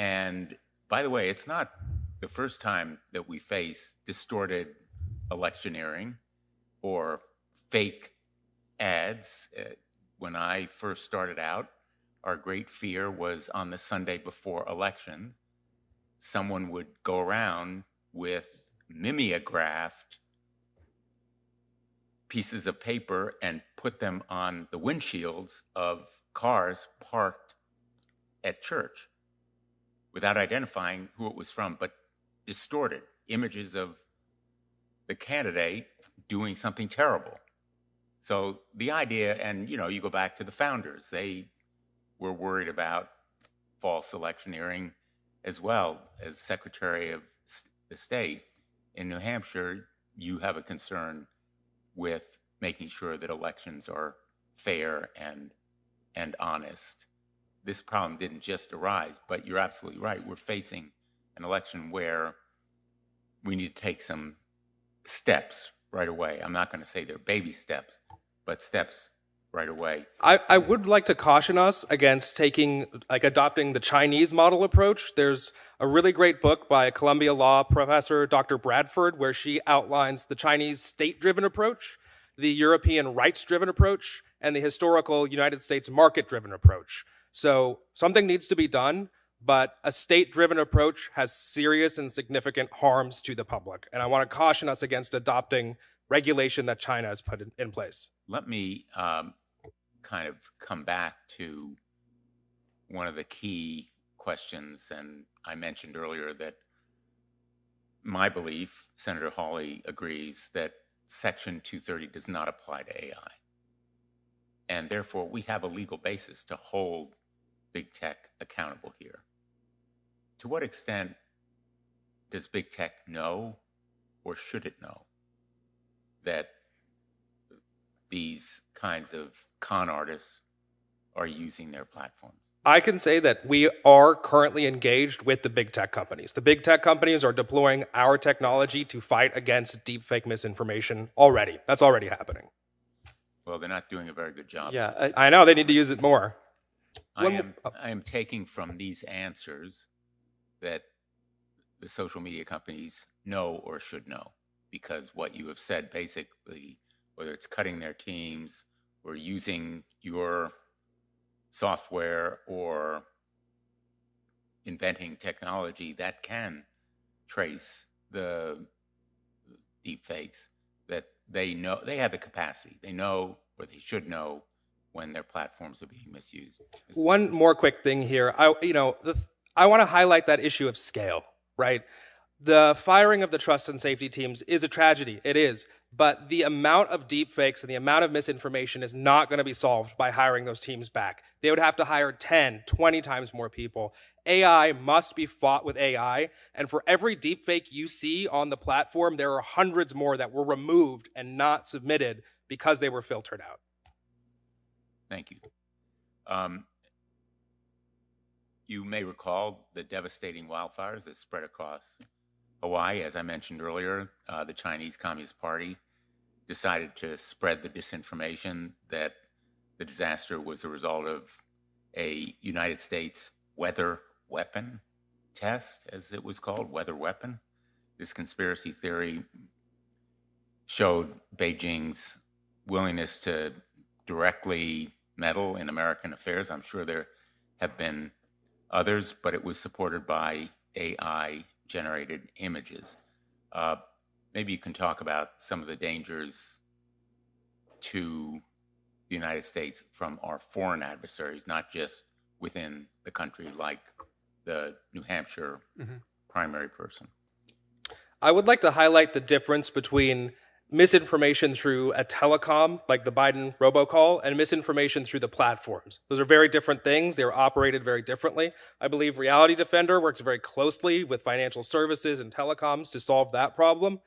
And by the way, it's not the first time that we face distorted electioneering or fake ads. When I first started out, our great fear was on the Sunday before elections, someone would go around with mimeographed pieces of paper and put them on the windshields of cars parked at church without identifying who it was from, but distorted images of the candidate doing something terrible. So the idea, and you go back to the founders, they were worried about false electioneering as well. As Secretary of the State in New Hampshire, you have a concern with making sure that elections are fair and honest. This problem didn't just arise, but you're absolutely right. We're facing an election where we need to take some steps right away. I'm not going to say they're baby steps, but steps right away. I would like to caution us against adopting the Chinese model approach. There's a really great book by a Columbia Law professor, Dr. Bradford, where she outlines the Chinese state-driven approach, the European rights-driven approach, and the historical United States market-driven approach. So something needs to be done, but a state-driven approach has serious and significant harms to the public. And I want to caution us against adopting regulation that China has put in place. Let me kind of come back to one of the key questions, and I mentioned earlier that my belief, Senator Hawley agrees, that Section 230 does not apply to AI. And therefore, we have a legal basis to hold big tech accountable here. To what extent does big tech know, or should it know, that these kinds of con artists are using their platforms? I can say that we are currently engaged with the big tech companies. The big tech companies are deploying our technology to fight against deepfake misinformation already. That's already happening. Well, they're not doing a very good job. Yeah, I know. They need to use it more. I am taking from these answers that the social media companies know or should know, because what you have said basically, whether it's cutting their teams or using your software or inventing technology that can trace the deepfakes, that they know, they have the capacity. They know, or they should know, when their platforms are being misused. One more quick thing here. I want to highlight that issue of scale, right? The firing of the trust and safety teams is a tragedy. It is. But the amount of deepfakes and the amount of misinformation is not going to be solved by hiring those teams back. They would have to hire 10, 20 times more people. AI must be fought with AI. And for every deepfake you see on the platform, there are hundreds more that were removed and not submitted because they were filtered out. Thank you. You may recall the devastating wildfires that spread across Hawaii. As I mentioned earlier, the Chinese Communist Party decided to spread the disinformation that the disaster was the result of a United States weather weapon test, as it was called, weather weapon. This conspiracy theory showed Beijing's willingness to directly meddle in American affairs. I'm sure there have been others, but it was supported by AI-generated images. Maybe you can talk about some of the dangers to the United States from our foreign adversaries, not just within the country, like the New Hampshire primary person. I would like to highlight the difference between misinformation through a telecom, like the Biden robocall, and misinformation through the platforms. Those are very different things. They are operated very differently. I believe Reality Defender works very closely with financial services and telecoms to solve that problem.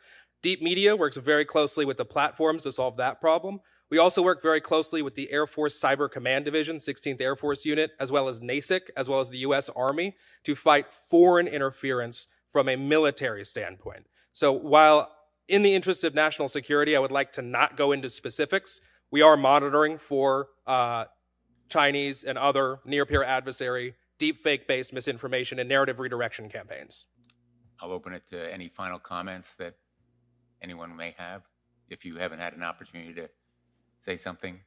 Deep Media works very closely with the platforms to solve that problem. We also work very closely with the Air Force Cyber Command Division, 16th Air Force Unit, as well as NASIC, as well as the US Army, to fight foreign interference from a military standpoint. So while in the interest of national security, I would like to not go into specifics. We are monitoring for Chinese and other near-peer adversary deepfake-based misinformation and narrative redirection campaigns. I'll open it to any final comments that anyone may have, if you haven't had an opportunity to say something.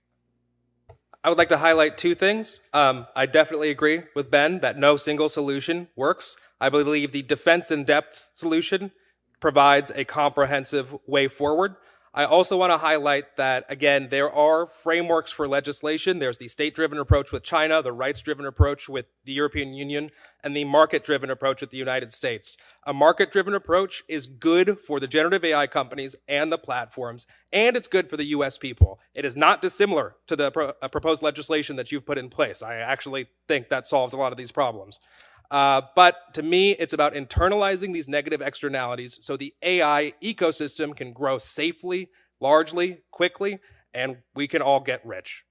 I would like to highlight two things. I definitely agree with Ben that no single solution works. I believe the defense in depth solution provides a comprehensive way forward. I also want to highlight that, again, there are frameworks for legislation. There's the state-driven approach with China, the rights-driven approach with the European Union, and the market-driven approach with the United States. A market-driven approach is good for the generative AI companies and the platforms, and it's good for the US people. It is not dissimilar to the proposed legislation that you've put in place. I actually think that solves a lot of these problems. But to me, it's about internalizing these negative externalities so the AI ecosystem can grow safely, largely, quickly, and we can all get rich.